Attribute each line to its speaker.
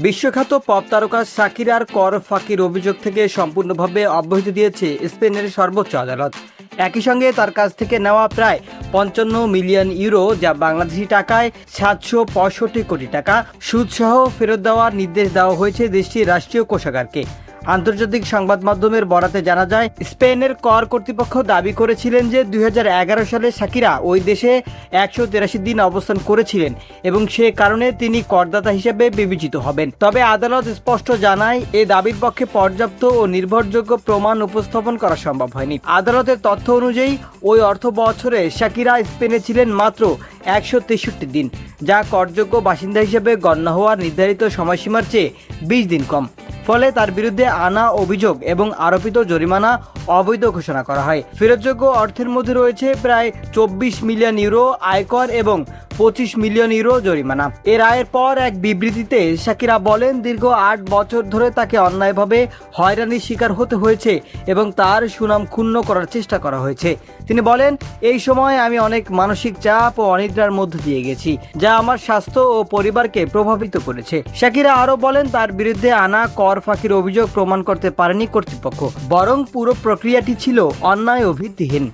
Speaker 1: বিশ্বখ্যাত পপ তারকা শাকিরার কর ফাঁকির অভিযোগ থেকে সম্পূর্ণভাবে অব্যাহতি দিয়েছে স্পেনের সর্বোচ্চ আদালত। একই সঙ্গে তার কাছ থেকে নেওয়া প্রায় 55 মিলিয়ন ইউরো, যা বাংলাদেশি টাকায় 765 কোটি টাকা, সুদসহ ফেরত দেওয়ার নির্দেশ দেওয়া হয়েছে দেশটির রাষ্ট্রীয় কোষাগারকে। আন্তর্জাতিক সংবাদ মাধ্যমের বরাতে জানা যায়, স্পেনের কর কর্তৃপক্ষ দাবি করেছিলেন যে 2011 সালে শাকিরা ওই দেশে 183 দিন অবস্থান করেছিলেন এবং সে কারণে তিনি করদাতা হিসেবে বিবেচিত হবেন। তবে আদালত স্পষ্ট জানায়, এ দাবির পক্ষে পর্যাপ্ত ও নির্ভরযোগ্য প্রমাণ উপস্থাপন করা সম্ভব হয়নি। আদালতের তথ্য অনুযায়ী ওই অর্থ বছরে শাকিরা স্পেনে ছিলেন মাত্র 163 দিন, যা করযোগ্য বাসিন্দা হিসেবে গণ্য হওয়ার নির্ধারিত সময়সীমার চেয়ে 20 দিন কম। ফলে তার বিরুদ্ধে আনা অভিযোগ এবং আরোপিত জরিমানা অবৈধ ঘোষণা করা হয়। ফেরতযোগ্য অর্থের মধ্যে রয়েছে প্রায় 24 মিলিয়ন ইউরো আয়কর এবং 25 মিলিয়ন ইউরো জরিমানা। এ রায়ের পর এক বিবৃতিতে শাকিরা বলেন, দীর্ঘ 8 বছর ধরে তাকে অন্যায়ভাবে হয়রানির শিকার হতে হয়েছে এবং তার সুনাম ক্ষুণ্ণ করার চেষ্টা করা হয়েছে। তিনি বলেন, এই সময় আমি অনেক মানসিক চাপ ও অনিদ্রার মধ্য দিয়ে গেছি, যা আমার স্বাস্থ্য ও পরিবারকে প্রভাবিত করেছে। শাকিরা আরও বলেন, তার বিরুদ্ধে আনা কর ফাঁকির অভিযোগ প্রমাণ করতে পারেনি কর্তৃপক্ষ, বরং পুরো প্রক্রিয়াটি ছিল অন্যায় ও ভিত্তিহীন।